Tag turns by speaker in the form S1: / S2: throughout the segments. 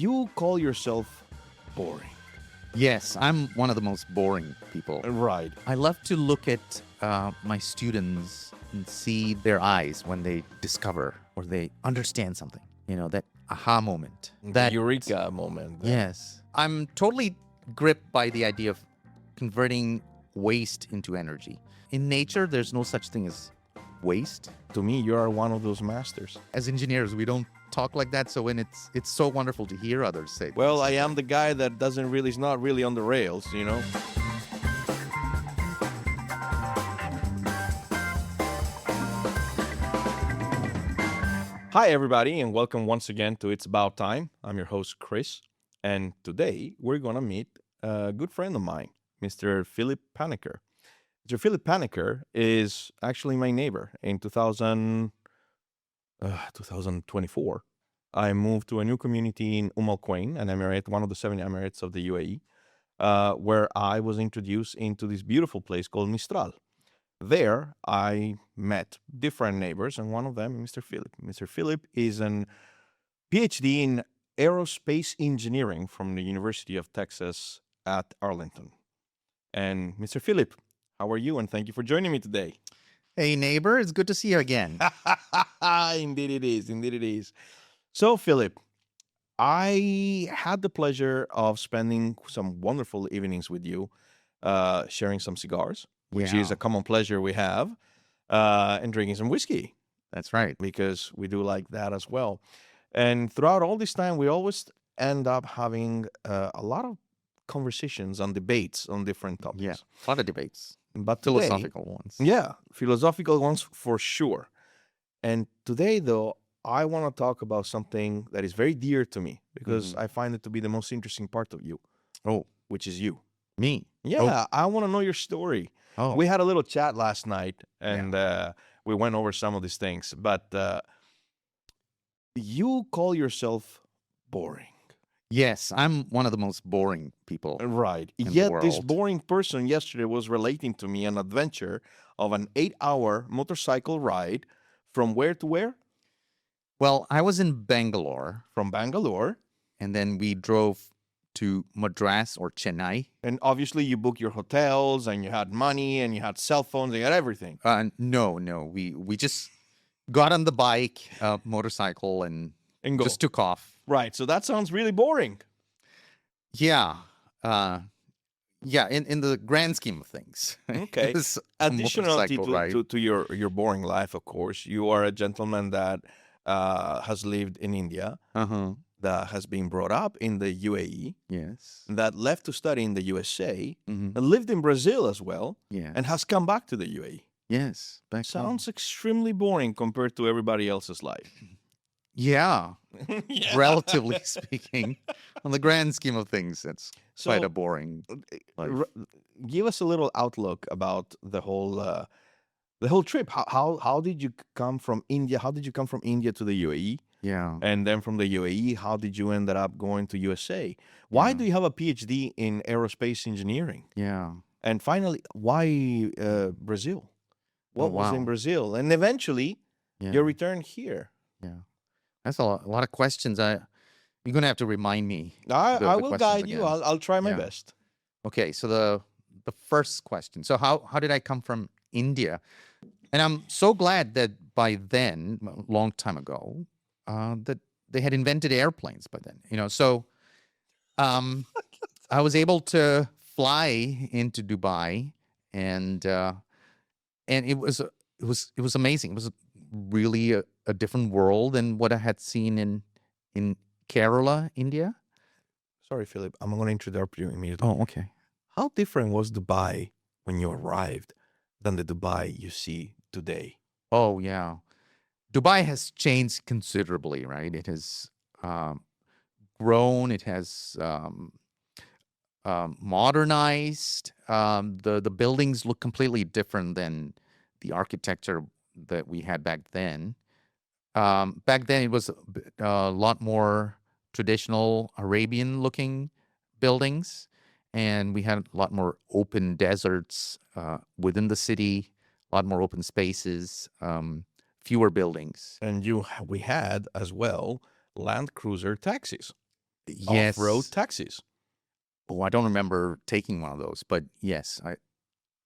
S1: You call yourself boring.
S2: Yes, I'm one of the most boring people.
S1: Right.
S2: I love to look at my students and see their eyes when they discover or they understand something. You know, that aha moment.
S1: That eureka moment.
S2: Yes. I'm totally gripped by the idea of converting waste into energy. In nature, there's no such thing as waste.
S1: To me, you are one of those masters.
S2: As engineers, we don't talk like that, so when it's so wonderful to hear others say.
S1: Well, I am the guy that is not really on the rails, you know? Hi, everybody, and welcome once again to It's About Time. I'm your host, Chris, and today we're going to meet a good friend of mine, Mr. Philip Panicker. Mr. Philip Panicker is actually my neighbor. In 2024, I moved to a new community in Al Quwain, an emirate, one of the 7 emirates of the UAE, where I was introduced into this beautiful place called Mistral. There, I met different neighbors, and one of them, Mr. Philip. Mr. Philip is an PhD in Aerospace Engineering from the University of Texas at Arlington. And Mr. Philip, how are you? And thank you for joining me today.
S2: Hey, neighbor, it's good to see you again.
S1: Indeed it is. Indeed it is. So, Philip, I had the pleasure of spending some wonderful evenings with you, sharing some cigars, which is a common pleasure we have, and drinking some whiskey.
S2: That's right.
S1: Because we do like that as well. And throughout all this time, we always end up having a lot of conversations and debates on different topics.
S2: Yeah, a lot of debates.
S1: But
S2: philosophical ones.
S1: Yeah, philosophical ones for sure. And today, though, I want to talk about something that is very dear to me because I find it to be the most interesting part of you.
S2: Oh,
S1: which is you.
S2: Me?
S1: Yeah, I want to know your story.
S2: Oh.
S1: We had a little chat last night, and we went over some of these things. But you call yourself boring.
S2: Yes, I'm one of the most boring people.
S1: Right.
S2: In the
S1: Yet this
S2: world.
S1: boring person yesterday was relating to me an adventure of an 8-hour motorcycle ride from where to where?
S2: Well, I was in Bangalore,
S1: From Bangalore.
S2: and then we drove to Madras or Chennai.
S1: And obviously you booked your hotels and you had money and you had cell phones and you had everything.
S2: No, we just got on the bike, motorcycle, and
S1: And go.
S2: just took off.
S1: Right. So that sounds really boring.
S2: Yeah, in the grand scheme of things.
S1: Okay.
S2: It was a
S1: Additional
S2: motorcycle ride.
S1: to your boring life, of course, you are a gentleman that has lived in India,
S2: Uh-huh.
S1: that has been brought up in the UAE,
S2: Yes.
S1: that left to study in the USA,
S2: Mhm.
S1: and lived in Brazil as well,
S2: Yeah.
S1: and has come back to the UAE.
S2: Yes. Back home.
S1: Sounds extremely boring compared to everybody else's life.
S2: Yeah,
S1: Yeah.
S2: relatively speaking, on the grand scheme of things, it's quite
S1: So,
S2: a boring life.
S1: Give us a little outlook about the whole trip. How did you come from India? How did you come from India to the UAE?
S2: Yeah.
S1: And then from the UAE, how did you end up going to USA? Why
S2: Yeah.
S1: do you have a PhD in aerospace engineering?
S2: Yeah.
S1: And finally, why Brazil? What was in
S2: wow.
S1: Brazil? And eventually,
S2: Yeah.
S1: your return here.
S2: Yeah. That's a lot of questions. You're gonna have to remind me.
S1: I
S2: the
S1: will
S2: questions
S1: guide you.
S2: again.
S1: I'll try my
S2: Yeah.
S1: best.
S2: Okay, so the first question. So how did I come from India? And I'm so glad that by then, a long time ago, that they had invented airplanes by then. So I was able to fly into Dubai, and it was amazing. It was really a different world than what I had seen in Kerala, India.
S1: Sorry, Philip. I'm going to interrupt you immediately.
S2: Oh, okay.
S1: How different was Dubai when you arrived than the Dubai you see today?
S2: Oh, yeah. Dubai has changed considerably, right? It has grown. It has modernized. The buildings look completely different than the architecture that we had back then. Back then, it was a lot more traditional Arabian-looking buildings, and we had a lot more open deserts within the city, a lot more open spaces, fewer buildings.
S1: And we had as well Land Cruiser taxis. off-road
S2: Yes.
S1: taxis.
S2: Oh, I don't remember taking one of those, but yes,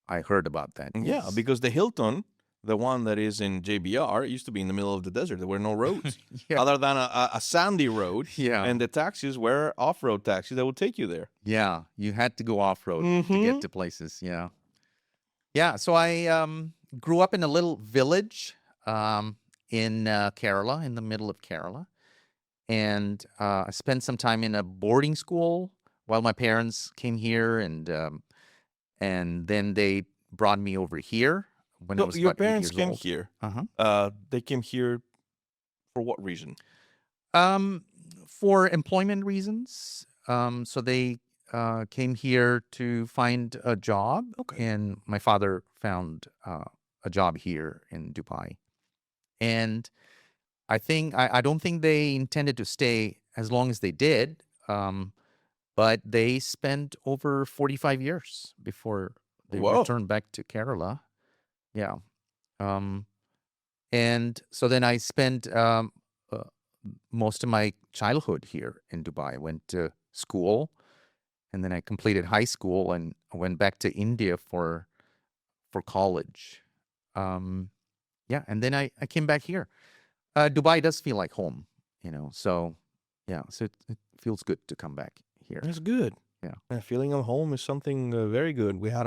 S2: I heard about that.
S1: Yeah,
S2: Yes.
S1: because the Hilton, the one that is in JBR, it used to be in the middle of the desert. There were no roads
S2: Yeah.
S1: other than a sandy road,
S2: Yeah.
S1: and the taxis were off-road taxis that would take you there.
S2: Yeah. You had to go off-road to
S1: Mm-hmm.
S2: get to places. Yeah. Yeah. So I grew up in a little village in Kerala, in the middle of Kerala. And I spent some time in a boarding school while my parents came here, and then they brought me over here when I
S1: So
S2: was
S1: your
S2: about 8
S1: parents
S2: years
S1: came
S2: old.
S1: here.
S2: Uh-huh.
S1: They came here for what reason?
S2: Um, for employment reasons. So they came here to find a job,
S1: Okay.
S2: and my father found a job here in Dubai. And I don't think they intended to stay as long as they did. But they spent over 45 years before they
S1: Whoa.
S2: returned back to Kerala. Yeah. Um, and so then I spent uh, most of my childhood here in Dubai. I went to school, and then I completed high school, and I went back to India for college. Yeah, and then I came back here. Dubai does feel like home, so yeah, so it feels good to come back here.
S1: That's good.
S2: Yeah.
S1: A feeling of home is something very good. We had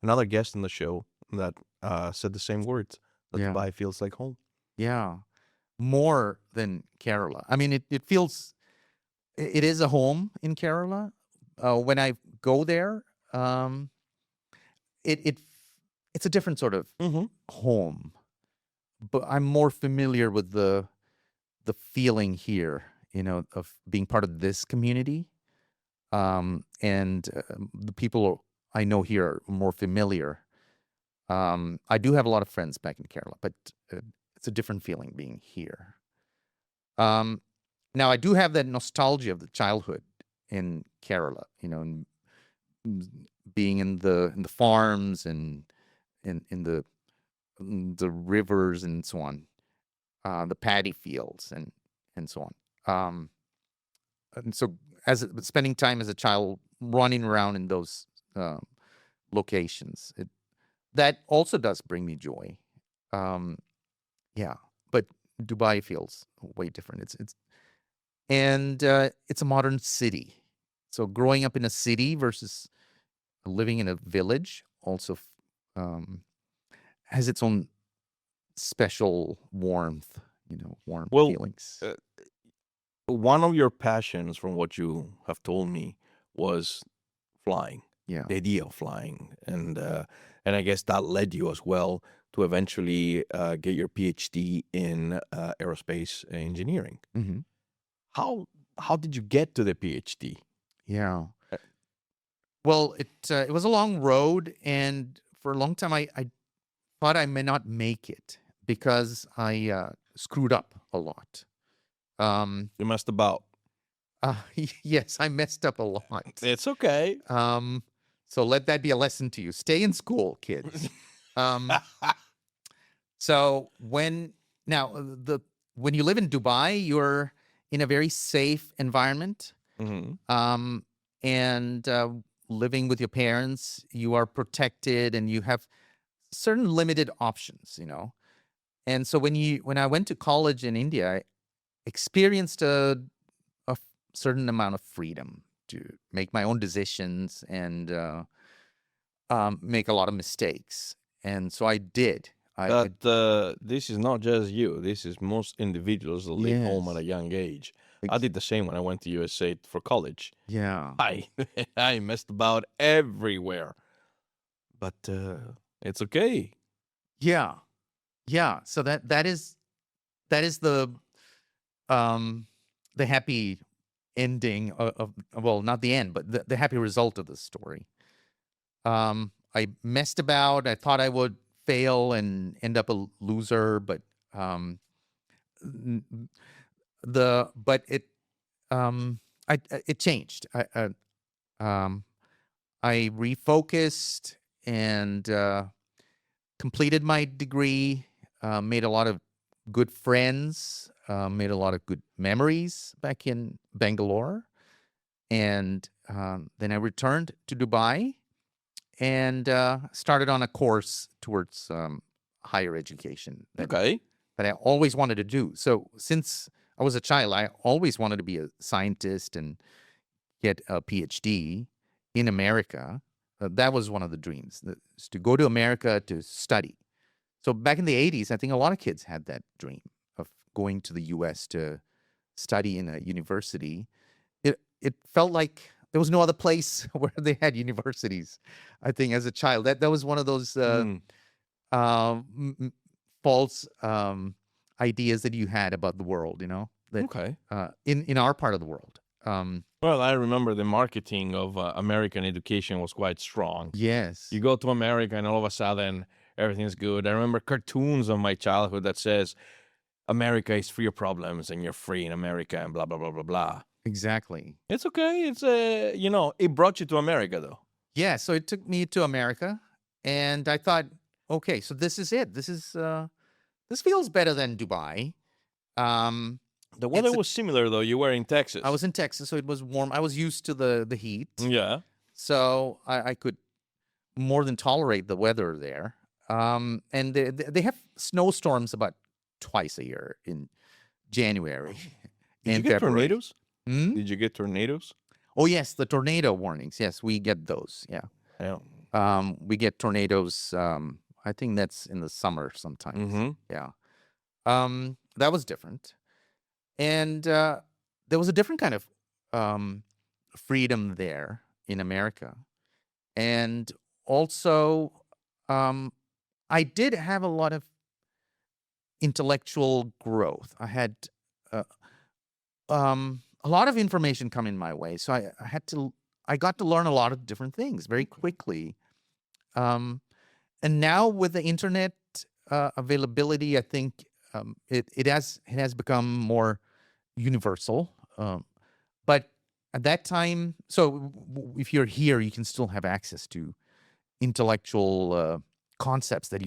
S1: another guest in the show that said the same words. That
S2: Yeah.
S1: Dubai feels like home.
S2: Yeah. More than Kerala. I mean, it feels, it is a home in Kerala. When I go there, it's a different sort of
S1: Mm-hmm.
S2: home, but I'm more familiar with the feeling here, of being part of this community. And the people I know here are more familiar. I do have a lot of friends back in Kerala, but it's a different feeling being here. Now I do have that nostalgia of the childhood in Kerala, and being in the farms and in the rivers and so on, the paddy fields and so on. And so as spending time as a child running around in those locations, that also does bring me joy. Yeah, but Dubai feels way different. It's a modern city. So growing up in a city versus living in a village also has its own special warmth, warm
S1: Well,
S2: feelings.
S1: one of your passions, from what you have told me, was flying.
S2: Yeah.
S1: The idea of flying, and I guess that led you as well to eventually get your PhD in aerospace engineering.
S2: Mm-hmm.
S1: How did you get to the PhD?
S2: Yeah. Well, it was a long road, and for a long time I thought I may not make it because I screwed up a lot.
S1: You messed about.
S2: Yes, I messed up a lot.
S1: It's okay.
S2: So let that be a lesson to you. Stay in school, kids. So when you live in Dubai, you're in a very safe environment.
S1: Mm-hmm.
S2: And living with your parents, you are protected and you have certain limited options, And so when I went to college in India, I experienced a certain amount of freedom to make my own decisions and make a lot of mistakes. And so I did.
S1: But this is not just you. This is most individuals that leave home at a young age. I did the same when I went to USA for college.
S2: Yeah.
S1: I messed about everywhere. But it's okay.
S2: Yeah. Yeah. So that is the happy ending of well, not the end, but the happy result of the story. I messed about. I thought I would fail and end up a loser, but it changed. I refocused and completed my degree. Made a lot of good friends. Made a lot of good memories back in Bangalore. And then I returned to Dubai and started on a course towards higher education
S1: Okay.
S2: that I always wanted to do. So since I was a child, I always wanted to be a scientist and get a PhD in America. That was one of the dreams, is to go to America to study. So back in the 80s, I think a lot of kids had that dream of going to the US to study in a university. It felt like there was no other place where they had universities. I think as a child, that was one of those false ideas that you had about the world, that
S1: Okay.
S2: in our part of the world.
S1: Well, I remember the marketing of American education was quite strong.
S2: Yes.
S1: You go to America and all of a sudden everything's good. I remember cartoons of my childhood that says America is free of problems and you're free in America and blah blah blah blah blah.
S2: Exactly.
S1: It's okay. It's it brought you to America though.
S2: Yeah, so it took me to America and I thought, okay, so this is it. This feels better than Dubai.
S1: The weather
S2: It's a-
S1: was similar though. You were in Texas.
S2: I was in Texas, so it was warm. I was used to the heat.
S1: Yeah.
S2: So I could more than tolerate the weather there. And they have snowstorms about twice a year in January
S1: Did you
S2: and
S1: get
S2: February.
S1: tornadoes?
S2: Hmm?
S1: Did you get tornadoes?
S2: Oh yes, the tornado warnings. Yes, we get those. Yeah.
S1: Yeah.
S2: We get tornadoes. I think that's in the summer sometimes.
S1: Mm-hmm.
S2: Yeah. That was different. And there was a different kind of freedom there in America. And also, I did have a lot of intellectual growth. I had a lot of information coming my way. So I got to learn a lot of different things very quickly. And now with the internet availability, I think it has become more universal. But at that time, so if you're here, you can still have access to intellectual concepts that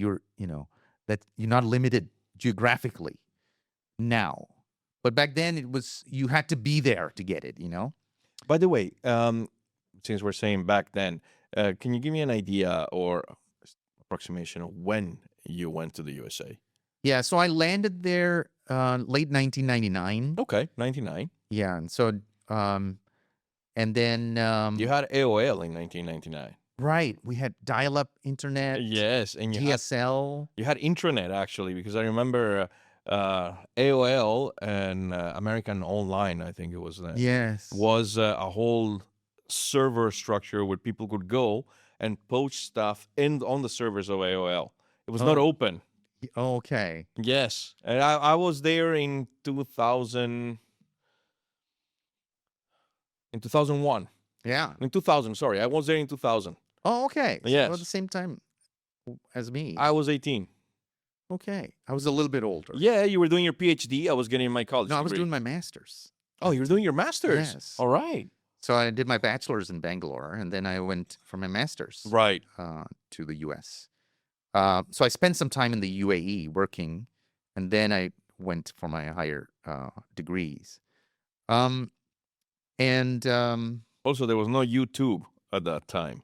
S2: that you're not limited geographically now. But back then, you had to be there to get it.
S1: By the way, since we're saying back then, can you give me an idea or approximation of when you went to the USA?
S2: Yeah, so I landed there late 1999.
S1: Okay, 99.
S2: Yeah, and so and then
S1: You had AOL in 1999.
S2: right, we had dial-up internet,
S1: Yes, and
S2: DSL.
S1: you had intranet actually, because I remember AOL and American Online, I think it was that.
S2: Yes.
S1: Was a whole server structure where people could go and post stuff on the servers of AOL. It was not
S2: Oh.
S1: open.
S2: Okay.
S1: Yes, and I was there in 2000. In 2001.
S2: Yeah.
S1: In 2000, sorry. I was there in 2000.
S2: Oh, okay. So
S1: Yes.
S2: at the same time as me.
S1: I was 18.
S2: Okay. I was a little bit older.
S1: Yeah, you were doing your PhD. I was getting my college
S2: No, I was
S1: degree.
S2: doing my master's.
S1: Oh, you were doing your master's?
S2: Yes.
S1: All right.
S2: So I did my bachelor's in Bangalore, and then I went for my master's
S1: Right.
S2: to the U.S. So I spent some time in the UAE working, and then I went for my higher degrees. And
S1: Also, there was no YouTube at that time.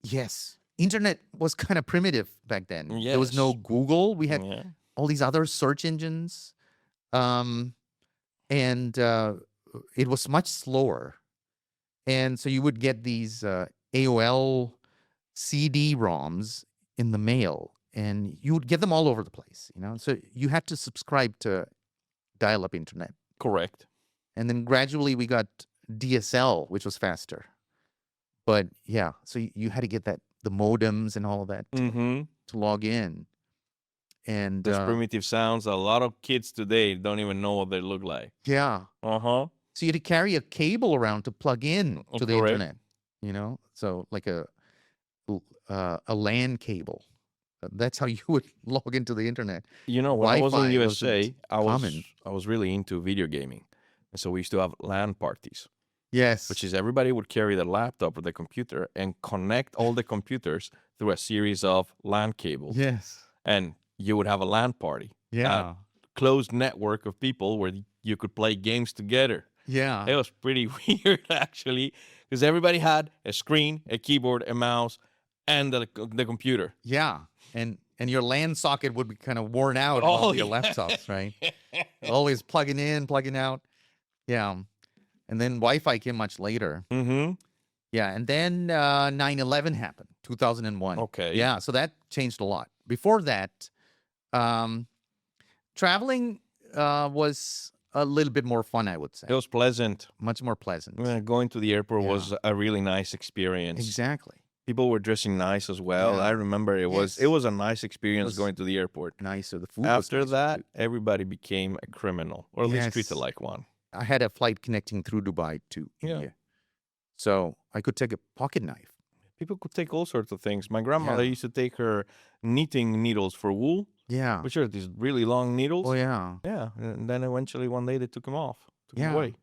S2: yes, internet was kind of primitive back then. There was no
S1: Yes.
S2: Google. We had
S1: Yeah.
S2: all these other search engines, and it was much slower. And so you would get these AOL CD-ROMs in the mail, and you would get them all over the place. So you had to subscribe to dial-up internet,
S1: Correct.
S2: and then gradually we got DSL, which was faster. But yeah, so you had to get the modems and all of that
S1: Mm-hmm.
S2: to log in. And
S1: Those primitive sounds, a lot of kids today don't even know what they look like.
S2: yeah,
S1: Uh-huh.
S2: so you had to carry a cable around to plug in to the
S1: Correct.
S2: internet. So like a LAN cable. That's how you would log into the internet.
S1: You know, when I was in the
S2: Wi-Fi
S1: USA,
S2: common.
S1: I was really into video gaming. And so we used to have LAN parties,
S2: Yes.
S1: which is everybody would carry their laptop or their computer and connect all the computers through a series of LAN cables.
S2: Yes.
S1: And you would have a LAN party.
S2: Yeah.
S1: Closed network of people where you could play games together.
S2: Yeah.
S1: It was pretty weird, actually, because everybody had a screen, a keyboard, a mouse, and the computer.
S2: Yeah. And your LAN socket would be kind of worn out
S1: Oh,
S2: on your
S1: yeah.
S2: laptops, right? Always plugging in, plugging out. Yeah. And then Wi-Fi came much later.
S1: Mm-hmm.
S2: Yeah. And then 9/11 happened, 2001.
S1: Okay.
S2: Yeah. So that changed a lot. Before that, um, traveling was a little bit more fun, I would say.
S1: It was pleasant.
S2: Much more pleasant.
S1: Going to the airport
S2: Yeah.
S1: was a really nice experience.
S2: Exactly.
S1: People were dressing nice as well.
S2: Yeah.
S1: I remember it was a nice experience
S2: was
S1: going to the airport.
S2: Nicer. The food was
S1: After
S2: nicer,
S1: that,
S2: too.
S1: everybody became a criminal, or at least treated
S2: Yes.
S1: like one.
S2: I had a flight connecting through Dubai to
S1: Yeah.
S2: India. So I could take a pocket knife.
S1: People could take all sorts of things. My grandmother
S2: Yeah.
S1: used to take her knitting needles for wool,
S2: Yeah.
S1: which are these really long needles.
S2: Oh, yeah.
S1: Yeah, and then eventually one day they took them off, took them
S2: Yeah.
S1: away.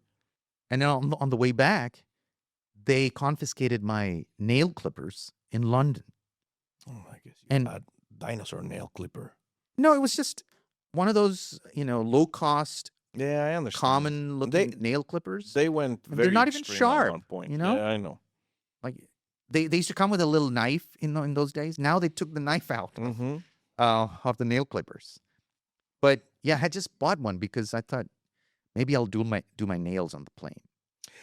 S2: And then on the way back, they confiscated my nail clippers in London.
S1: Oh, I guess you
S2: And-
S1: had dinosaur nail clipper.
S2: No, it was just one of those, low cost,
S1: Yeah, I understand.
S2: common looking nail clippers.
S1: They went
S2: They're
S1: very
S2: not even
S1: extreme
S2: sharp,
S1: at one point.
S2: you know?
S1: Yeah, I know.
S2: Like they used to come with a little knife in those days. Now they took the knife out
S1: Mm-hmm.
S2: of the nail clippers. But yeah, I had just bought one because I thought maybe I'll do my nails on the plane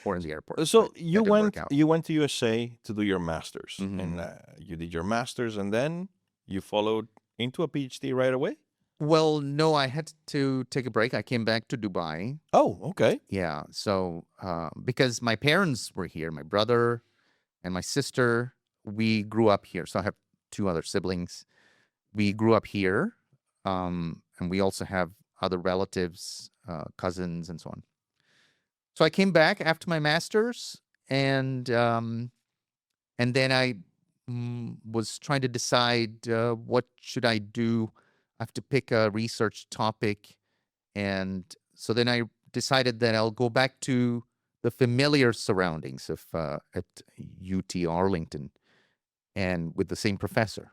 S2: or in the airport.
S1: So
S2: but that
S1: you
S2: didn't work
S1: went
S2: out.
S1: you went to USA to do your masters,
S2: Mhm.
S1: and you did your masters, and then you followed into a PhD right away.
S2: Well, no, I had to take a break. I came back to Dubai.
S1: Oh, okay.
S2: Yeah. So because my parents were here, my brother and my sister, we grew up here. So I have two other siblings. We grew up here, and we also have other relatives, cousins, and so on. So I came back after my master's, and then I was trying to decide what should I do. I have to pick a research topic, and so then I decided that I'll go back to the familiar surroundings of at UT Arlington, and with the same professor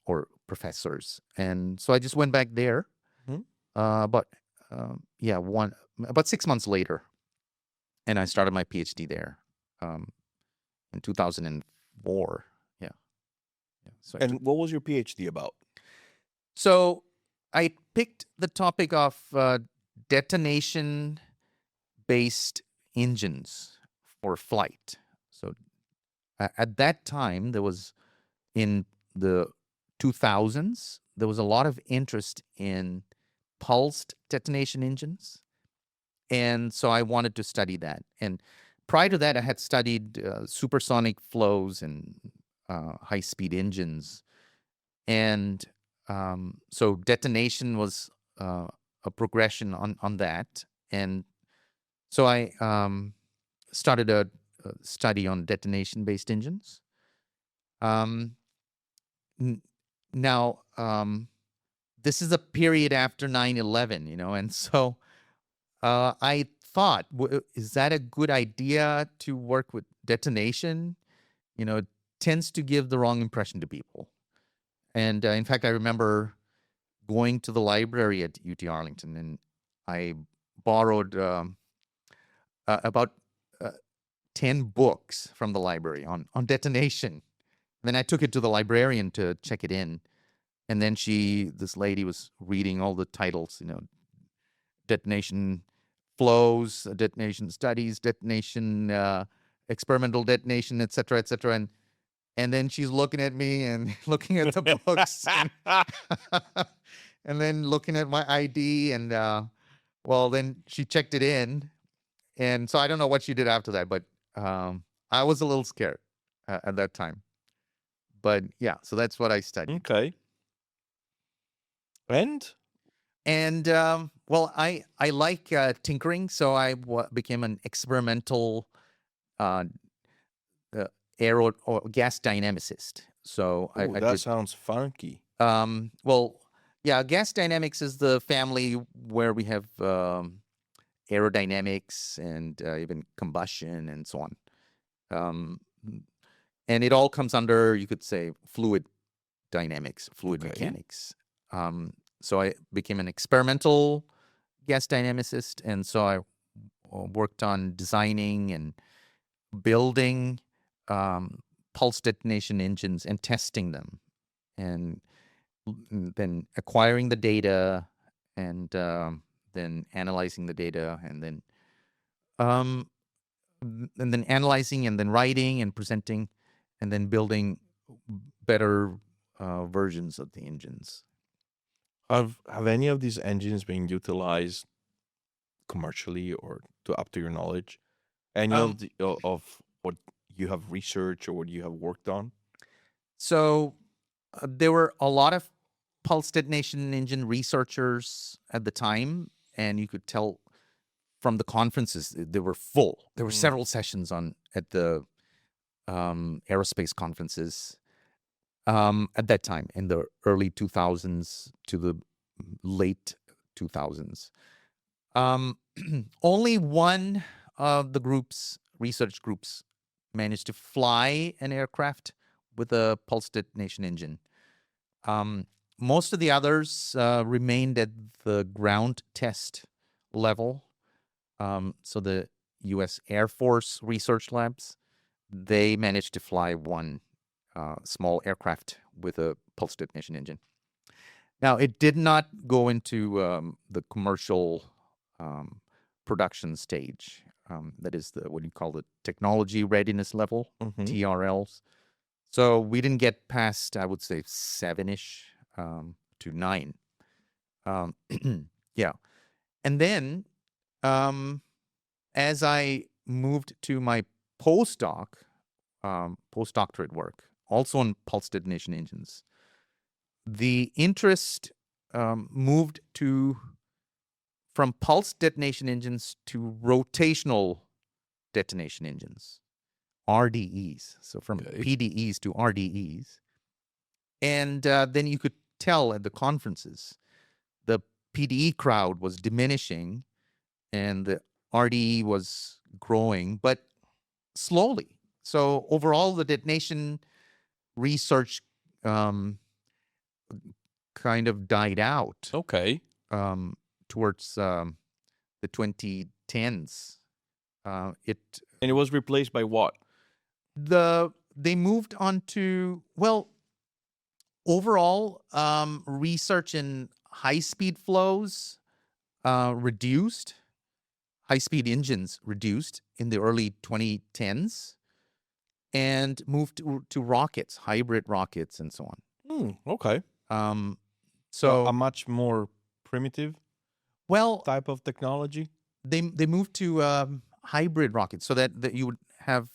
S2: or professors, and so I just went back there.
S1: Mhm.
S2: About 6 months later, and I started my PhD there in 2004. Yeah. So
S1: And what was your PhD about?
S2: So I picked the topic of detonation-based engines for flight. So at that time, there was in the 2000s, there was a lot of interest in pulsed detonation engines. And so I wanted to study that. And prior to that, I had studied supersonic flows and high-speed engines. And so detonation was a progression on that. And so I started a study on detonation-based engines. Now, this is a period after 9/11, and so I thought, is that a good idea to work with detonation? It tends to give the wrong impression to people. And in fact, I remember going to the library at UT Arlington, and I borrowed about 10 books from the library on detonation. Then I took it to the librarian to check it in. And then this lady was reading all the titles, detonation flows, detonation studies, detonation, experimental detonation, et cetera, et cetera. And then she's looking at me and looking at the books and then looking at my ID. And then she checked it in. And so I don't know what she did after that, but I was a little scared at that time. But yeah, so that's what I studied.
S1: Okay. And
S2: I like tinkering, so I became an experimental aero or gas dynamicist. So I
S1: that
S2: did,
S1: sounds funky.
S2: gas dynamics is the family where we have aerodynamics and even combustion and so on. And it all comes under, you could say, fluid dynamics, fluid
S1: Okay.
S2: mechanics. So I became an experimental gas dynamicist, and so I worked on designing and building pulse detonation engines and testing them, and then acquiring the data, and then analyzing the data, and then analyzing, and then writing and presenting, and then building better versions of the engines.
S1: Have any of these engines been utilized commercially or up to your knowledge? Any of what you have researched or what you have worked on?
S2: So there were a lot of pulse detonation engine researchers at the time, and you could tell from the conferences they were full. There were several sessions at the aerospace conferences at that time, in the early 2000s to the late 2000s. Only one of the research groups, managed to fly an aircraft with a pulse detonation engine. Most of the others remained at the ground test level. So the U.S. Air Force research labs, they managed to fly one small aircraft with a pulse detonation engine. Now, it did not go into the commercial production stage. That is what you call the technology readiness level, TRLs. So we didn't get past, I would say, 7-ish to 9. Yeah. And then as I moved to my postdoctorate work, also on pulse detonation engines, the interest moved from pulse detonation engines to rotational detonation engines, RDEs. So from PDEs to RDEs. And then you could tell at the conferences, the PDE crowd was diminishing and the RDE was growing, but slowly. So overall, the detonation research kind of died out.
S1: Okay.
S2: Towards the 2010s.
S1: And it was replaced by what?
S2: They moved on to, well, overall, research in high-speed flows reduced. High-speed engines reduced in the early 2010s and moved to rockets, hybrid rockets, and so on.
S1: Okay.
S2: So
S1: a much more primitive type of technology?
S2: They moved to hybrid rockets, so that you would have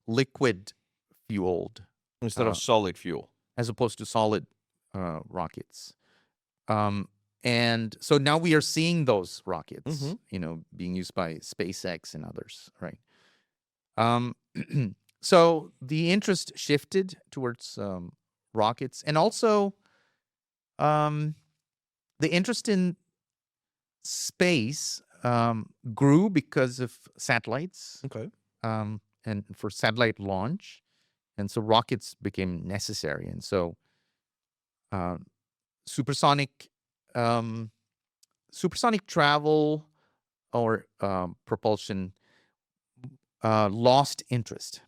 S2: liquid fueled
S1: instead of solid fuel,
S2: as opposed to solid rockets. And so now we are seeing those rockets, being used by SpaceX and others, right? So the interest shifted towards rockets, and also the interest in space grew because of satellites.
S1: Okay.
S2: And for satellite launch, and so rockets became necessary, and so supersonic travel or propulsion lost interest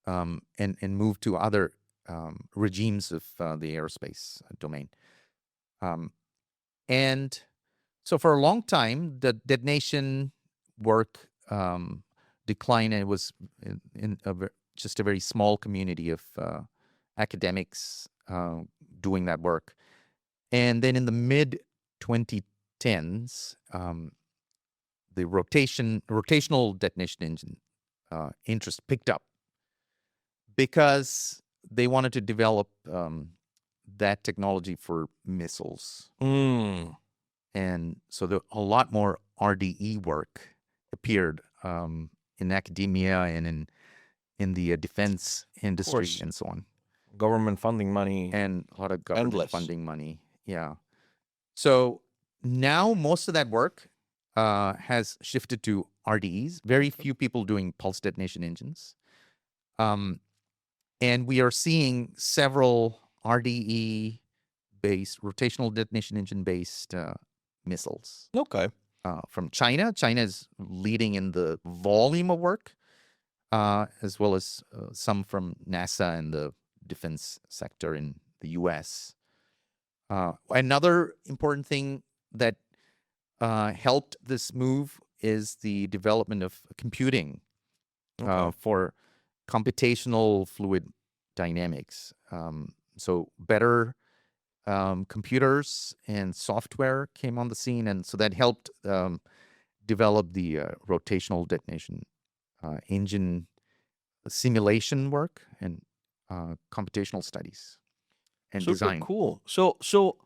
S2: and moved to other regimes of the aerospace domain. And so for a long time, the detonation work declined, and it was in just a very small community of academics doing that work. And then in the mid-2010s, the rotational detonation engine interest picked up because they wanted to develop that technology for missiles. And so a lot more RDE work appeared in academia and in the defense industry and so on.
S1: Government funding money.
S2: And a lot of government funding money. Yeah. So now most of that work has shifted to RDEs. Very few people doing pulse detonation engines. And we are seeing several RDE-based, rotational detonation engine-based missiles.
S1: Okay.
S2: from China. China is leading in the volume of work, as well as some from NASA and the defense sector in the U.S. Another important thing that helped this move is the development of computing
S1: Okay.
S2: for computational fluid dynamics. So better computers and software came on the scene, and so that helped develop the rotational detonation engine simulation work and computational studies and
S1: Super
S2: design.
S1: cool. So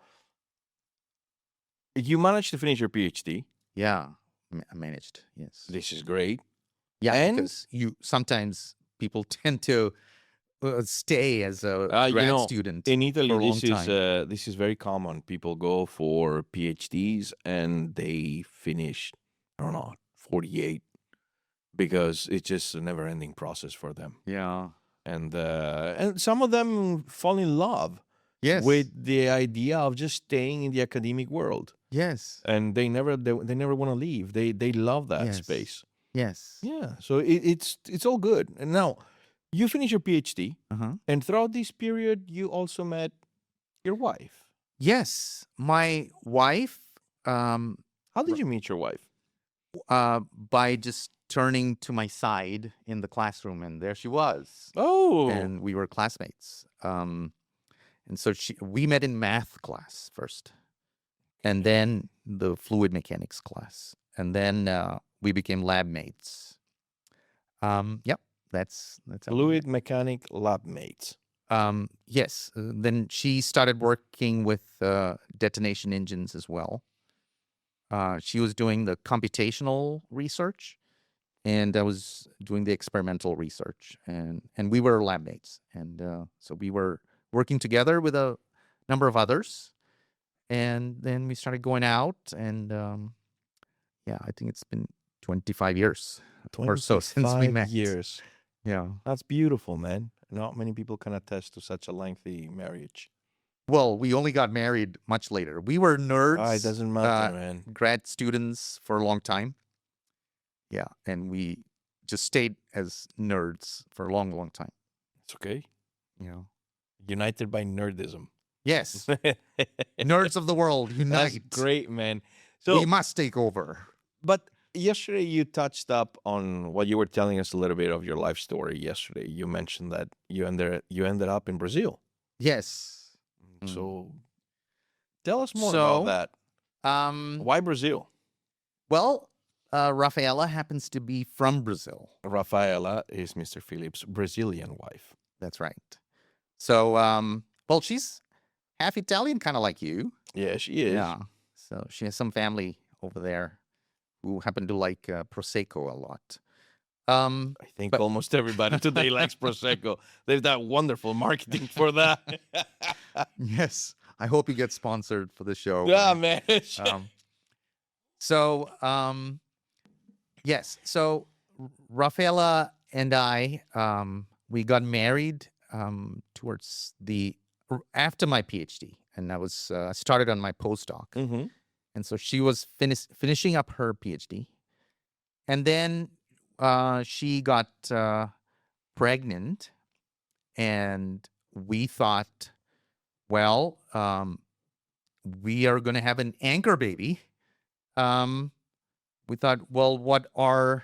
S1: you managed to finish your PhD.
S2: Yeah, I managed. Yes.
S1: This is great.
S2: Yeah,
S1: And
S2: because sometimes people tend to stay as a
S1: you
S2: grad
S1: know,
S2: student
S1: in Italy,
S2: for a long time.
S1: this is very common. People go for PhDs and they finish, I don't know, 48 because it's just a never-ending process for them.
S2: Yeah.
S1: And some of them fall in love
S2: Yes.
S1: with the idea of just staying in the academic world,
S2: Yes.
S1: and they never want to leave. They love that
S2: Yes.
S1: space.
S2: Yes.
S1: Yeah, so it's all good. And now you finish your PhD, and throughout this period, you also met your wife.
S2: Yes, my wife.
S1: How did you meet your wife?
S2: By just turning to my side in the classroom, and there she was.
S1: Oh,
S2: And we were classmates. And so we met in math class first, and then the fluid mechanics class, and then we became lab mates. Yep, that's how we met.
S1: fluid mechanic lab mates.
S2: Yes. Then she started working with detonation engines as well. She was doing the computational research, and I was doing the experimental research, and we were lab mates, and so we were working together with a number of others, and then we started going out, and yeah, I think it's been 25 years or so since we
S1: 25
S2: met.
S1: years.
S2: Yeah.
S1: That's beautiful, man. Not many people can attest to such a lengthy marriage.
S2: Well, we only got married much later. We were nerds.
S1: It doesn't matter, man.
S2: Grad students for a long time. Yeah, and we just stayed as nerds for a long, long time.
S1: It's okay.
S2: You know.
S1: United by nerdism.
S2: Yes. Nerds of the world, unite.
S1: That's great, man. So
S2: we must take over.
S1: But yesterday you touched up on what you were telling us a little bit of your life story yesterday. You mentioned that you ended up in Brazil.
S2: Yes.
S1: So tell us more about that. Why Brazil?
S2: Well, Rafaela happens to be from Brazil.
S1: Rafaela is Mr. Phillips' Brazilian wife.
S2: That's right. So, well, she's half Italian, kind of like you.
S1: Yeah, she is.
S2: Yeah. So she has some family over there who happen to like Prosecco a lot.
S1: I think almost everybody today likes Prosecco. They've got wonderful marketing for that.
S2: Yes. I hope you get sponsored for the show.
S1: Yeah, man.
S2: Yes. So Rafaela and I, we got married towards after my PhD, and I was started on my postdoc.
S1: Mm-hmm.
S2: And so she was finishing up her PhD, and then she got pregnant, and we thought, well, we are going to have an anchor baby. We thought, well, what are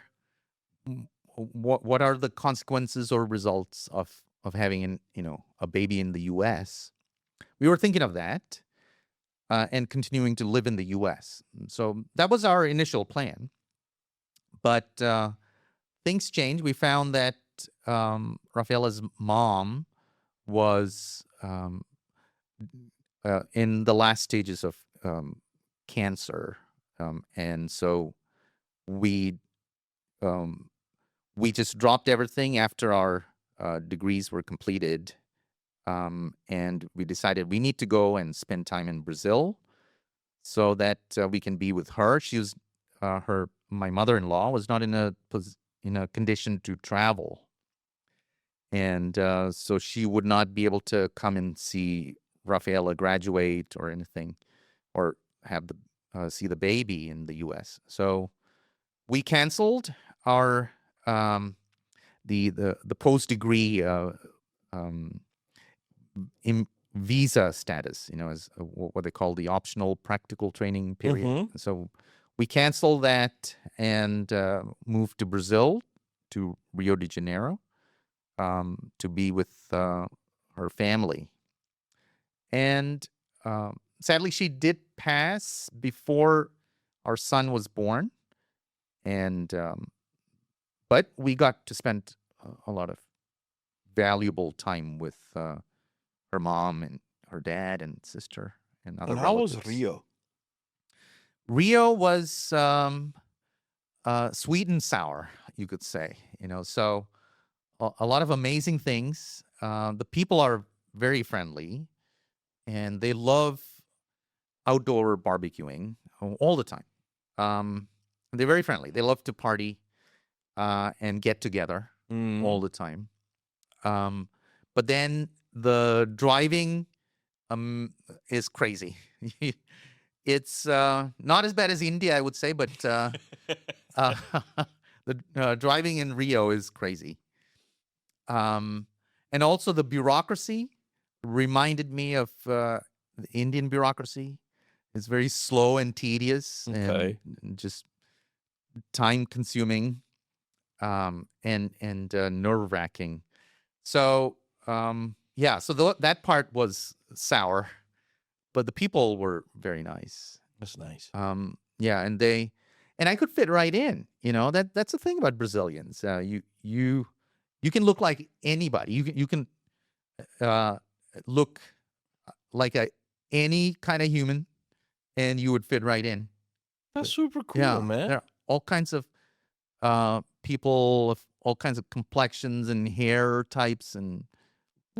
S2: the consequences or results of having a baby in the U.S.? We were thinking of that. And continuing to live in the U.S. So that was our initial plan. But things changed. We found that Rafaela's mom was in the last stages of cancer. And so we just dropped everything after our degrees were completed. And we decided we need to go and spend time in Brazil so that we can be with her. She was my mother-in-law was not in a condition to travel, and so she would not be able to come and see Rafaela graduate or anything, or have the see the baby in the U.S. So we canceled our the post degree visa status, as what they call the optional practical training period.
S1: Mm-hmm.
S2: So we canceled that and moved to Brazil, to Rio de Janeiro, to be with her family. And sadly, she did pass before our son was born. And but we got to spend a lot of valuable time with her mom and her dad and sister and other
S1: And how was
S2: relatives.
S1: Rio?
S2: Rio was sweet and sour, you could say. So a lot of amazing things. The people are very friendly, and they love outdoor barbecuing all the time. They're very friendly. They love to party and get together all the time. But then the driving is crazy. It's not as bad as India, I would say, but the driving in Rio is crazy. And also the bureaucracy reminded me of the Indian bureaucracy. It's very slow and tedious and just time consuming and nerve wracking. So so that part was sour, but the people were very nice.
S1: That's nice.
S2: And I could fit right in. That's the thing about Brazilians. You can look like anybody. You can look like any kind of human, and you would fit right in.
S1: That's super cool, man.
S2: There are all kinds of people of all kinds of complexions and hair types and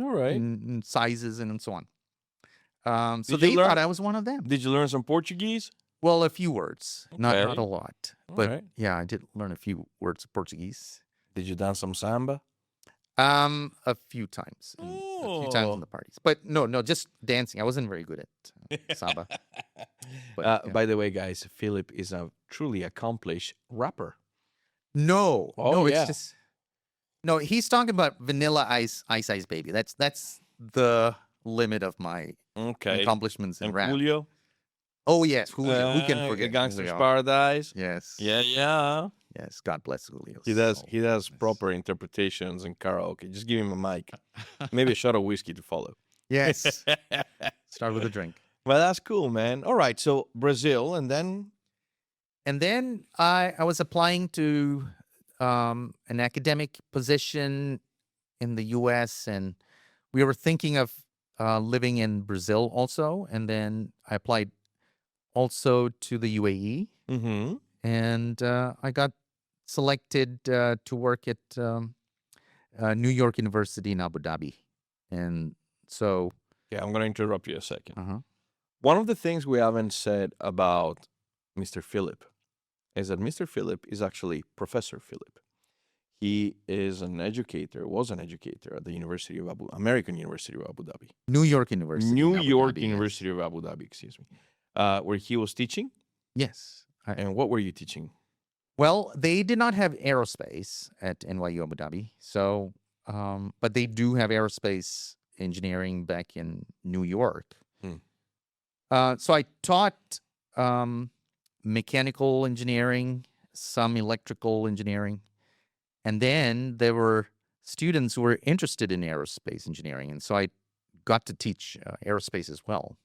S1: all right
S2: and sizes and so on. So
S1: Did
S2: they
S1: you learn-
S2: thought I was one of them.
S1: Did you learn some Portuguese?
S2: Well, a few words, not
S1: Okay.
S2: a lot,
S1: All
S2: but
S1: right.
S2: yeah, I did learn a few words of Portuguese.
S1: Did you dance some samba?
S2: A few times, a few times in the parties, but no, just dancing. I wasn't very good at samba. But, yeah.
S1: By the way, guys, Philip is a truly accomplished rapper.
S2: No,
S1: Oh,
S2: it's
S1: yeah.
S2: just no. He's talking about Vanilla Ice Baby. That's the limit of my accomplishments in
S1: And
S2: rap.
S1: Julio?
S2: Oh yes, Julio. Who can forget
S1: Gangster's
S2: Julio?
S1: Paradise?
S2: Yes.
S1: Yeah.
S2: Yes. God bless Julio.
S1: He does.
S2: So
S1: He does
S2: nice.
S1: proper interpretations and karaoke. Just give him a mic, maybe a shot of whiskey to follow.
S2: Yes. Start with a drink.
S1: Well, that's cool, man. All right, so Brazil, and then
S2: I was applying to an academic position in the U.S. and we were thinking of living in Brazil also. And then I applied also to the UAE, and I got selected to work at New York University in Abu Dhabi. And so,
S1: yeah, I'm gonna interrupt you a second.
S2: uh-huh.
S1: One of the things we haven't said about Mr. Philip is that Mr. Philip is actually Professor Philip. He is an educator, was an educator at the American University of Abu Dhabi.
S2: New York University.
S1: New
S2: Abu
S1: York
S2: Dhabi,
S1: University of Abu Dhabi, excuse me, where he was teaching.
S2: Yes.
S1: And what were you teaching?
S2: Well, they did not have aerospace at NYU Abu Dhabi. So, but they do have aerospace engineering back in New York. So I taught mechanical engineering, some electrical engineering. And then there were students who were interested in aerospace engineering. And so I got to teach aerospace as well.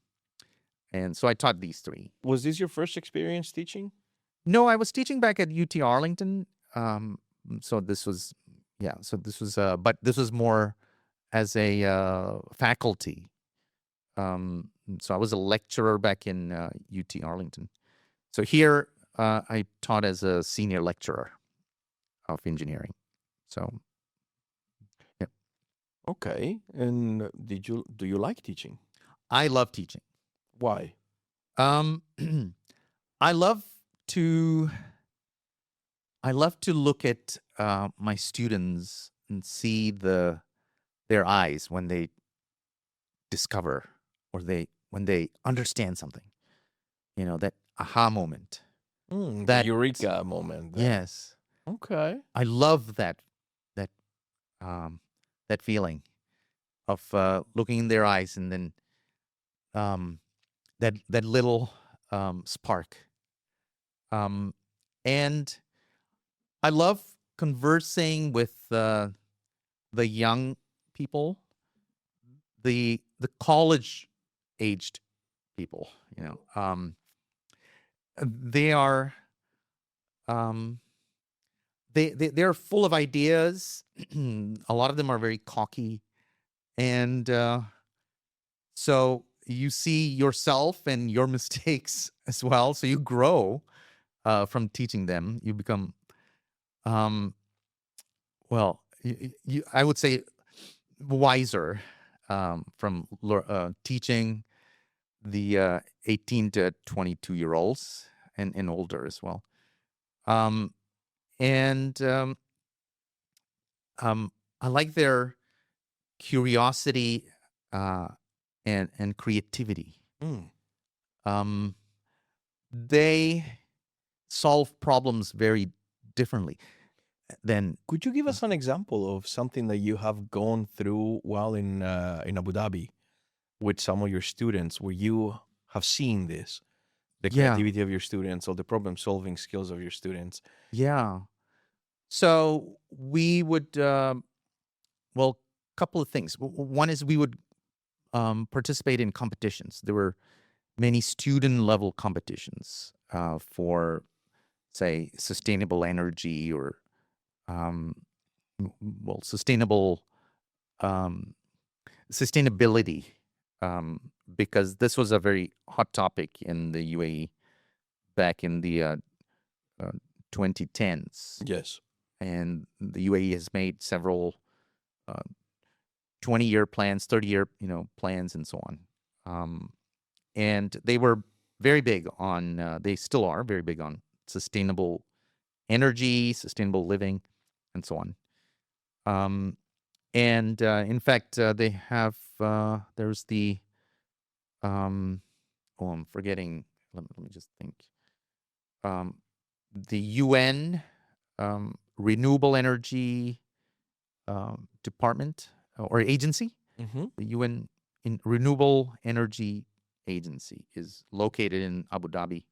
S2: And so I taught these three.
S1: Was this your first experience teaching?
S2: No, I was teaching back at UT Arlington. So this was, but this was more as a faculty. So I was a lecturer back in UT Arlington. So here I taught as a senior lecturer of engineering. So, yeah.
S1: Okay. And do you like teaching?
S2: I love teaching.
S1: Why?
S2: I love to look at my students and see their eyes when they discover or when they understand something. That aha moment.
S1: The
S2: That
S1: eureka moment. Then.
S2: yes,
S1: Okay.
S2: I love that that feeling of looking in their eyes and then that little spark. And I love conversing with the young people, the college aged people. They are they're full of ideas. A lot of them are very cocky, and so you see yourself and your mistakes as well. So you grow from teaching them. You become, well, I would say wiser from teaching the 18 to 22-year-olds and older as well. And I like their curiosity and creativity. They solve problems very differently than.
S1: Could you give us an example of something that you have gone through while in Abu Dhabi with some of your students, where you have seen this, the creativity of your students or the problem-solving skills of your students?
S2: Yeah. So we would, well, couple of things. One is we would participate in competitions. There were many student-level competitions for, say, sustainable energy or, sustainability, because this was a very hot topic in the UAE back in the 2010s.
S1: Yes.
S2: And the UAE has made several 20-year plans, 30-year plans, and so on. And they were very big on, they still are very big on sustainable energy, sustainable living, and so on. And in fact, they have, there's the, I'm forgetting, let me just think. The UN Renewable Energy Department or agency, the UN Renewable Energy Agency is located in Abu Dhabi.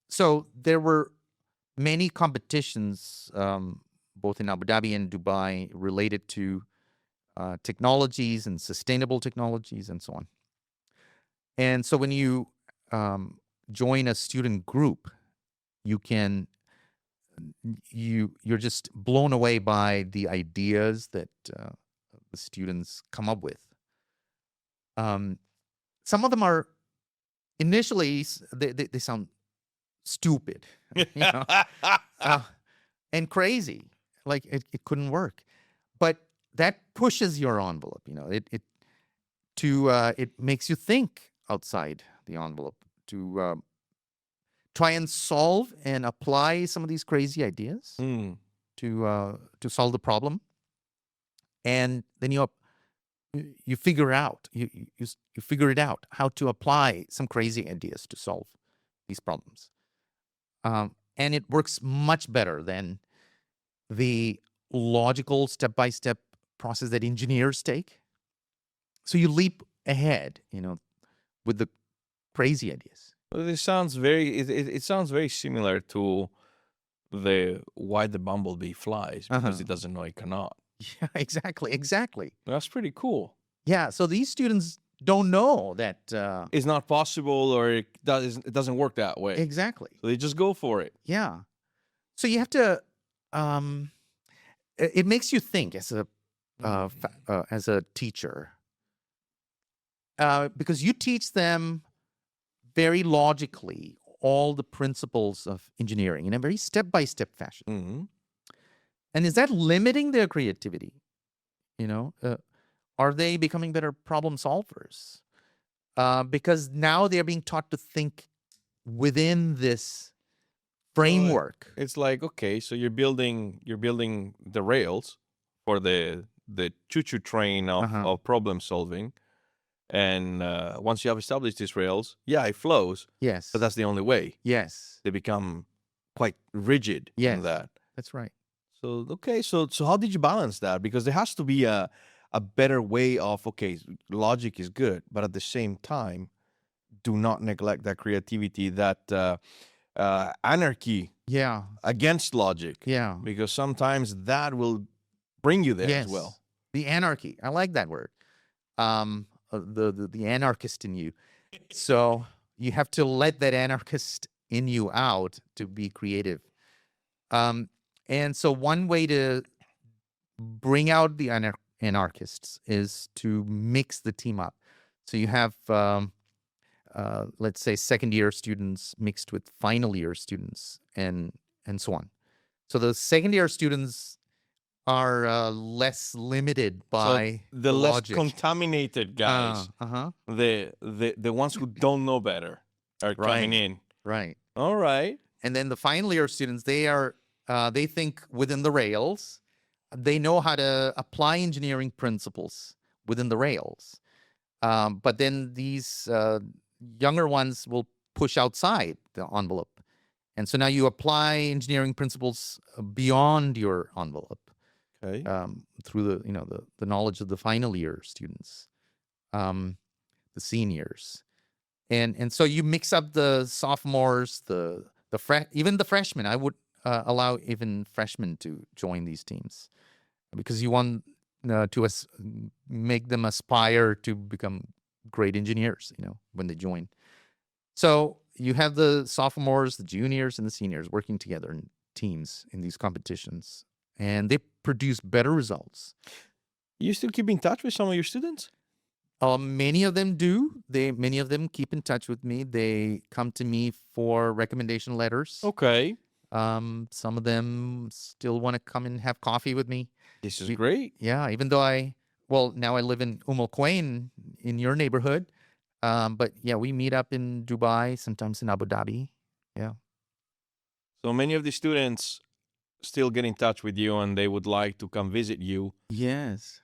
S2: So there were many competitions, both in Abu Dhabi and Dubai, related to technologies and sustainable technologies and so on. And so when you join a student group, you're just blown away by the ideas that the students come up with. Some of them are initially they sound stupid, and crazy, like it couldn't work, but that pushes your envelope. It makes you think outside the envelope to try and solve and apply some of these crazy ideas to solve the problem, and then you figure out you figure it out how to apply some crazy ideas to solve these problems, and it works much better than the logical step-by-step process that engineers take. So you leap ahead, with the crazy ideas.
S1: Well, it sounds very similar to the why the bumblebee flies, because it doesn't know it cannot.
S2: Yeah, exactly.
S1: That's pretty cool.
S2: Yeah, so these students don't know that
S1: It's not possible, or it doesn't work that way.
S2: Exactly.
S1: So they just go for it.
S2: Yeah. So you have to. It makes you think as a teacher, because you teach them very logically all the principles of engineering in a very step-by-step fashion. And is that limiting their creativity? Are they becoming better problem solvers? Because now they're being taught to think within this framework.
S1: It's like, okay, so you're building the rails for the choo-choo train of problem solving, And once you have established these rails, yeah, it flows,
S2: Yes.
S1: but that's the only way.
S2: Yes.
S1: They become quite rigid in
S2: Yes.
S1: that.
S2: That's right.
S1: So okay, so how did you balance that? Because there has to be a better way of, okay, logic is good, but at the same time, do not neglect that creativity, that anarchy
S2: Yeah.
S1: against logic,
S2: Yeah.
S1: because sometimes that will bring you there as well.
S2: Yes. The anarchy. I like that word. The anarchist in you. So you have to let that anarchist in you out to be creative. And so one way to bring out the anarchists is to mix the team up. So you have, let's say, second year students mixed with final year students, and so on. So the second year students are less limited by
S1: So the less
S2: logic.
S1: contaminated guys, the ones who don't know better, are coming in.
S2: Right.
S1: All right.
S2: And then the final year students, they think within the rails. They know how to apply engineering principles within the rails. But then these younger ones will push outside the envelope. And so now you apply engineering principles beyond your envelope.
S1: Okay.
S2: Through the knowledge of the final year students, the seniors, and so you mix up the sophomores, even the freshmen. I would allow even freshmen to join these teams, because you want to make them aspire to become great engineers. When they join, so you have the sophomores, the juniors, and the seniors working together in teams in these competitions. And they produce better results.
S1: You still keep in touch with some of your students?
S2: Many of them do. Many of them keep in touch with me. They come to me for recommendation letters.
S1: Okay.
S2: Some of them still want to come and have coffee with me.
S1: This is great.
S2: Yeah, even though now I live in Quwain in your neighborhood. But yeah, we meet up in Dubai, sometimes in Abu Dhabi. Yeah.
S1: So many of the students still get in touch with you, and they would like to come visit you.
S2: Yes.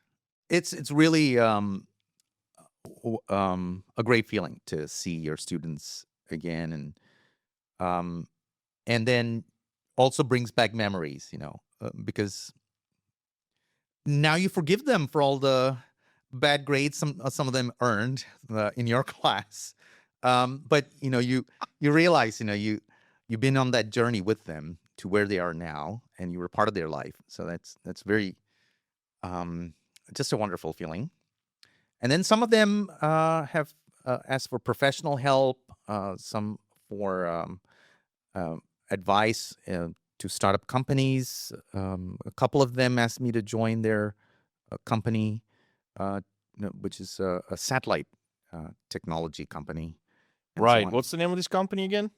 S2: It's really a great feeling to see your students again, and then also brings back memories, because now you forgive them for all the bad grades some of them earned in your class, but you realize you've been on that journey with them to where they are now, and you were part of their life. So that's very just a wonderful feeling. And then some of them have asked for professional help, some for advice to start up companies. A couple of them asked me to join their company, which is a satellite technology company.
S1: Right.
S2: So
S1: What's the name of this company again?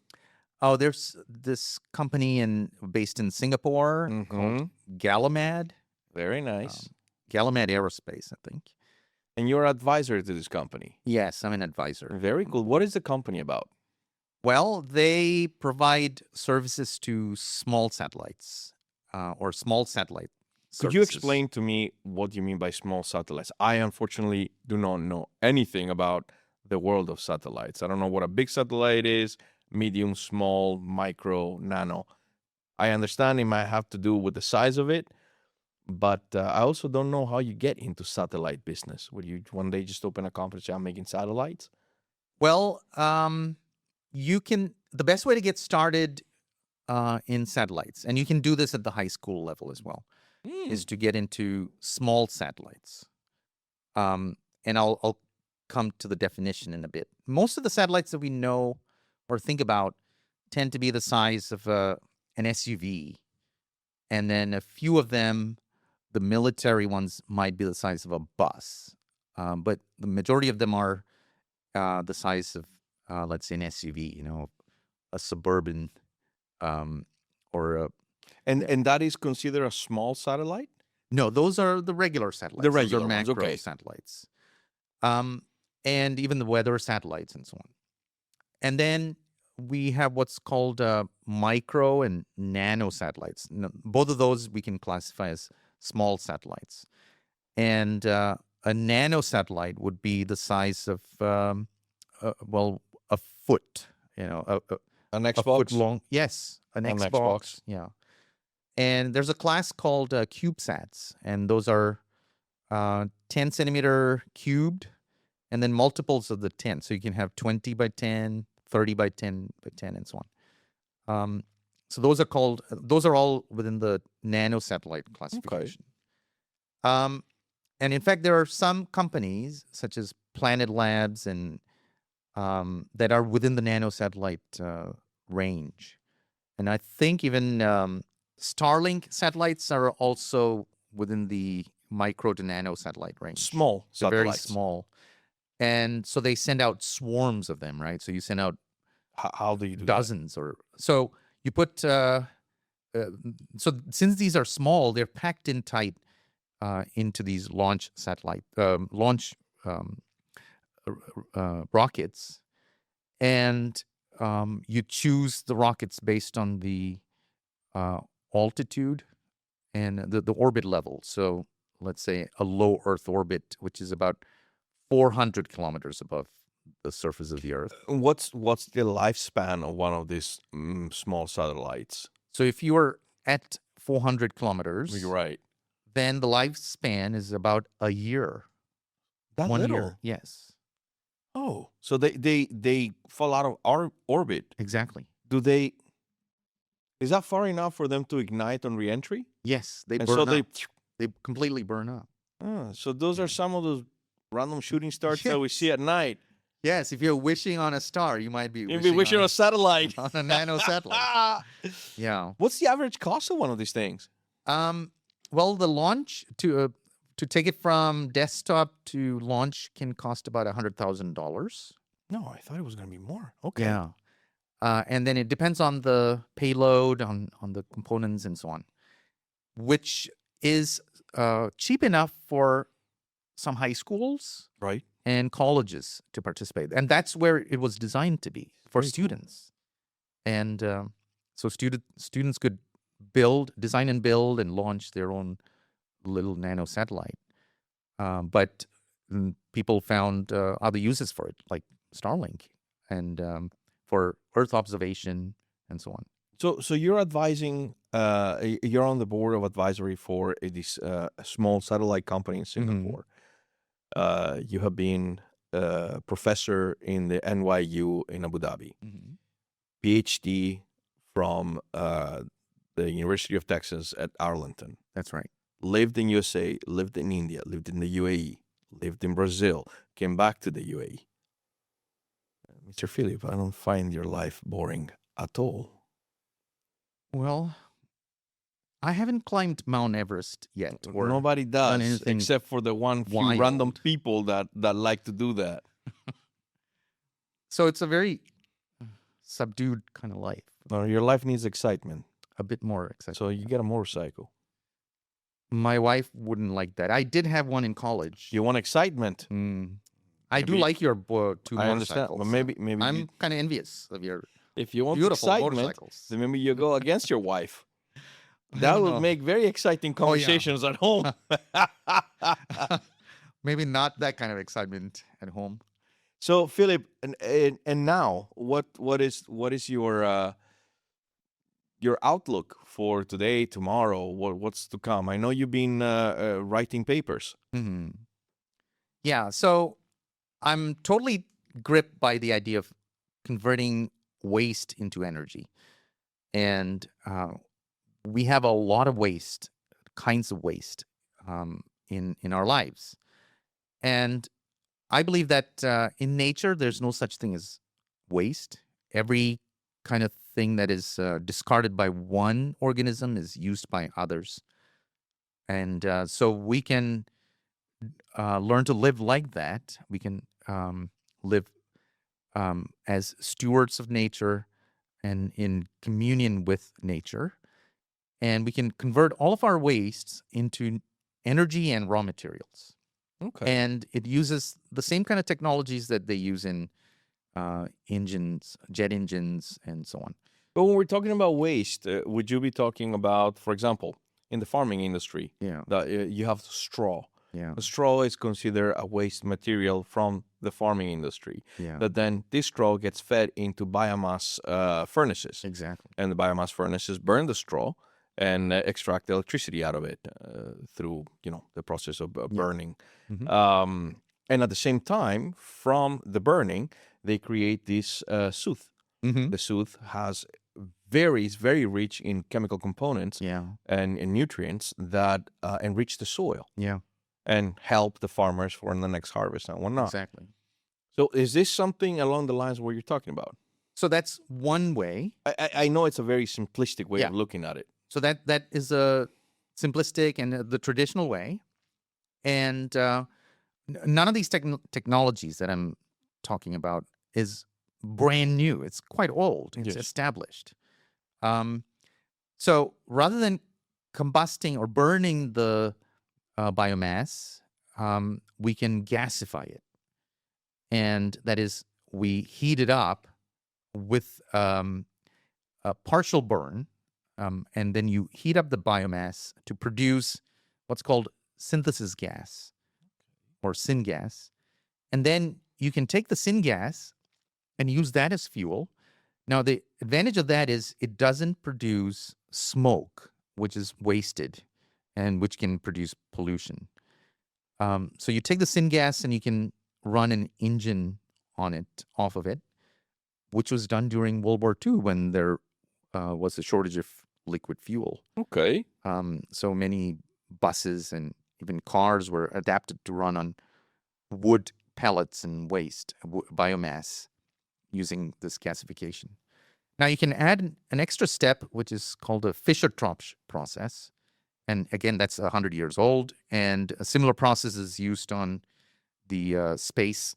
S2: Oh, there's this company based in Singapore called Galamad.
S1: Very nice.
S2: Galamad Aerospace, I think.
S1: And you're an advisor to this company?
S2: Yes, I'm an advisor.
S1: Very cool. What is the company about?
S2: Well, they provide services to small satellites or small satellite services.
S1: Could you explain to me what you mean by small satellites? I unfortunately do not know anything about the world of satellites. I don't know what a big satellite is, medium, small, micro, nano. I understand it might have to do with the size of it, but I also don't know how you get into satellite business. Would you one day just open a company and say, I'm making satellites?
S2: Well, the best way to get started in satellites, and you can do this at the high school level as well, is to get into small satellites. And I'll come to the definition in a bit. Most of the satellites that we know or think about tend to be the size of an SUV. And then a few of them, the military ones, might be the size of a bus. But the majority of them are the size of, let's say, an SUV, a suburban or a...
S1: And that is considered a small satellite?
S2: No, those are the regular satellites.
S1: The regular
S2: those are
S1: ones,
S2: macro
S1: okay.
S2: satellites. And even the weather satellites and so on. And then we have what's called micro and nano satellites. Both of those we can classify as small satellites. And a nano satellite would be the size of, a foot,
S1: An
S2: a foot
S1: Xbox?
S2: long. Yes, an
S1: An
S2: Xbox.
S1: Xbox.
S2: Yeah. And there's a class called CubeSats, and those are 10 centimeter cubed, and then multiples of the 10. So you can have 20 by 10, 30 by 10 by 10, and so on. So those are all within the nano satellite classification. And in fact, there are some companies such as Planet Labs and that are within the nano satellite range. And I think even Starlink satellites are also within the micro to nano satellite range.
S1: Small
S2: They're very
S1: satellites.
S2: small. And so they send out swarms of them, right? So you send out
S1: How do you do
S2: dozens or so you put so since these are small, they're packed in tight into these launch satellite rockets, and you choose the rockets based on the altitude and the orbit level. So let's say a low Earth orbit, which is about 400 kilometers above the surface of the Earth.
S1: What's the lifespan of one of these small satellites?
S2: So if you are at 400 kilometers,
S1: You're right.
S2: then the lifespan is about a year.
S1: That
S2: 1
S1: little?
S2: year, yes.
S1: Oh, so they fall out of our orbit.
S2: Exactly.
S1: Is that far enough for them to ignite on reentry?
S2: Yes, they
S1: And
S2: burn
S1: so
S2: up. They completely burn up.
S1: so those are some of those random shooting stars that we
S2: Yes.
S1: see at night.
S2: Yes, if you're wishing on a star, you might be
S1: You'd be wishing on a satellite.
S2: on a nano satellite. Yeah.
S1: What's the average cost of one of these things?
S2: Well, the launch to take it from desktop to launch can cost about $100,000.
S1: No, I thought it was going to be more. Okay.
S2: Yeah. And then it depends on the payload, on the components, and so on, which is cheap enough for some high schools
S1: Right.
S2: and colleges to participate. And that's where it was designed to be, for
S1: Very cool.
S2: students. And so students could design and build and launch their own little nano satellite. But people found other uses for it, like Starlink and for Earth observation and so on.
S1: So you're advising, you're on the board of advisory for this small satellite company in Singapore. You have been a professor in the NYU in Abu Dhabi, PhD from the University of Texas at Arlington.
S2: That's right.
S1: Lived in USA, lived in India, lived in the UAE, lived in Brazil, came back to the UAE. Mr. Philip, I don't find your life boring at all.
S2: Well, I haven't climbed Mount Everest yet. Or
S1: Nobody
S2: done
S1: does,
S2: anything
S1: except for the one few
S2: wild.
S1: random people that like to do that.
S2: So it's a very subdued kind of life.
S1: No, your life needs excitement,
S2: A bit more exciting.
S1: so you get a motorcycle.
S2: My wife wouldn't like that. I did have one in college.
S1: You want excitement.
S2: I do
S1: Maybe-
S2: like your two
S1: I understand,
S2: motorcycles.
S1: but maybe
S2: I'm
S1: you-
S2: kind of envious of your
S1: if you want
S2: beautiful
S1: excitement,
S2: motorcycles.
S1: then maybe you go against your wife.
S2: I
S1: That
S2: don't
S1: would
S2: know.
S1: make very exciting
S2: Oh, yeah.
S1: conversations at home.
S2: Maybe not that kind of excitement at home.
S1: So, Philip, and now, what is your outlook for today, tomorrow? What's to come? I know you've been writing papers.
S2: Yeah, so I'm totally gripped by the idea of converting waste into energy. And we have a lot of waste, kinds of waste in our lives. And I believe that in nature, there's no such thing as waste. Every kind of thing that is discarded by one organism is used by others. And so we can learn to live like that. We can live as stewards of nature and in communion with nature. And we can convert all of our wastes into energy and raw materials.
S1: Okay.
S2: And it uses the same kind of technologies that they use in engines, jet engines, and so on.
S1: But when we're talking about waste, would you be talking about, for example, in the farming industry,
S2: Yeah.
S1: that you have straw.
S2: Yeah.
S1: The straw is considered a waste material from the farming industry.
S2: Yeah.
S1: That then this straw gets fed into biomass furnaces,
S2: Exactly.
S1: and the biomass furnaces burn the straw and extract electricity out of it through the process of
S2: Yeah.
S1: burning.
S2: Mhm.
S1: And at the same time, from the burning, they create this soot.
S2: Mhm.
S1: The soot is very rich in chemical components
S2: Yeah.
S1: and in nutrients that enrich the soil
S2: Yeah.
S1: and help the farmers for the next harvest and whatnot.
S2: Exactly.
S1: So is this something along the lines of what you're talking about?
S2: So that's one way.
S1: I know it's a very simplistic way
S2: Yeah.
S1: of looking at it.
S2: So that is a simplistic and the traditional way. And none of these technologies that I'm talking about is brand new. It's quite old. It's
S1: Yes.
S2: established. So rather than combusting or burning the biomass, we can gasify it. And that is, we heat it up with a partial burn, and then you heat up the biomass to produce what's called synthesis gas or syngas. And then you can take the syngas and use that as fuel. Now, the advantage of that is it doesn't produce smoke, which is wasted and which can produce pollution. So you take the syngas and you can run an engine on it, off of it, which was done during World War II when there was a shortage of liquid fuel.
S1: Okay.
S2: So many buses and even cars were adapted to run on wood pellets and waste, biomass, using this gasification. Now you can add an extra step, which is called a Fischer-Tropsch process. And again, that's 100 years old. And a similar process is used on the space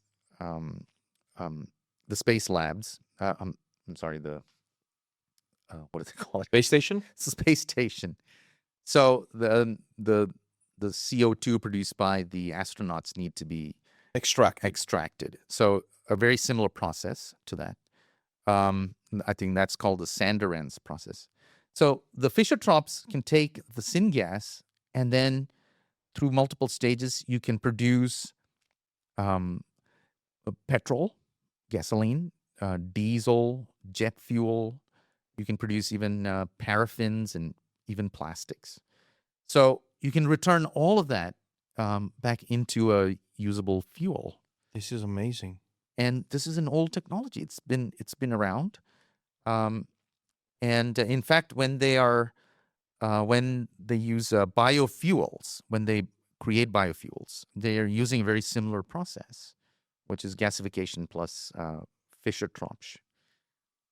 S2: labs. I'm sorry, what do they call it?
S1: Space station?
S2: It's the space station. So the CO2 produced by the astronauts need to be extracted. So a very similar process to that. I think that's called the Sanderens process. So the Fischer-Tropsch can take the syngas, and then through multiple stages, you can produce petrol, gasoline, diesel, jet fuel. You can produce even paraffins and even plastics. So you can return all of that back into a usable fuel.
S1: This is amazing.
S2: And this is an old technology. It's been around. And in fact, when they use biofuels, when they create biofuels, they are using a very similar process, which is gasification plus Fischer-Tropsch.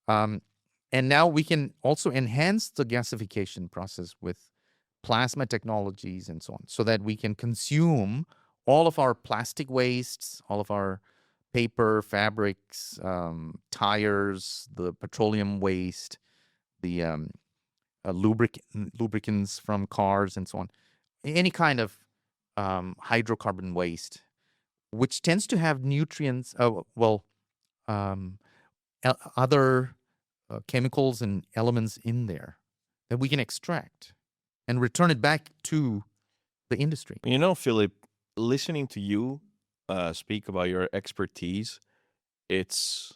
S2: And now we can also enhance the gasification process with plasma technologies and so on, so that we can consume all of our plastic wastes, all of our paper, fabrics, tires, the petroleum waste, the lubricants from cars and so on, any kind of hydrocarbon waste, which tends to have nutrients, other chemicals and elements in there that we can extract and return it back to the industry.
S1: Philip, listening to you speak about your expertise, it's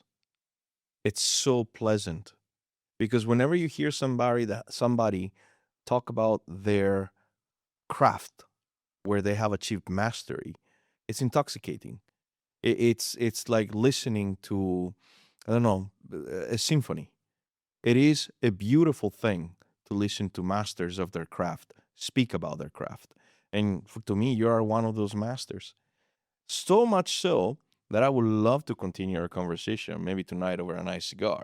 S1: so pleasant, because whenever you hear somebody talk about their craft where they have achieved mastery, it's intoxicating. It's like listening to, I don't know, a symphony. It is a beautiful thing to listen to masters of their craft speak about their craft. And to me, you are one of those masters. So much so that I would love to continue our conversation, maybe tonight over a nice cigar.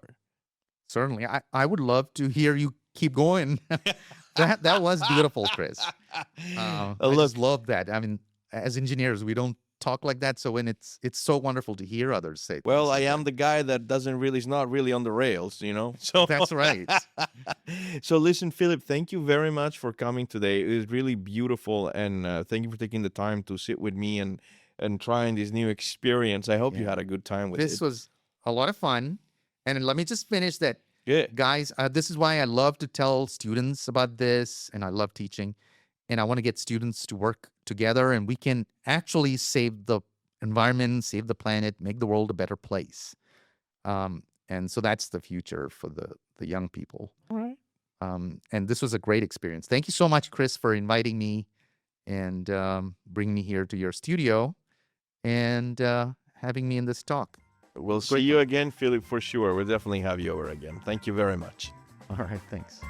S2: Certainly. I would love to hear you keep going. That was beautiful, Chris. I just love that. I mean, as engineers, we don't talk like that. So when it's so wonderful to hear others say.
S1: Well, I am the guy that is not really on the rails, So
S2: that's right.
S1: So listen, Philip, thank you very much for coming today. It was really beautiful, and thank you for taking the time to sit with me and trying this new experience. I hope you had a good time with it.
S2: This was a lot of fun. And let me just finish that.
S1: Yeah.
S2: Guys, this is why I love to tell students about this, and I love teaching. and I want to get students to work together, and we can actually save the environment, save the planet, make the world a better place. And so that's the future for the young people.
S1: All right.
S2: And this was a great experience. Thank you so much, Chris, for inviting me and bringing me here to your studio and having me in this talk.
S1: We'll see you again, Philip, for sure. We'll definitely have you over again. Thank you very much.
S2: All right, thanks.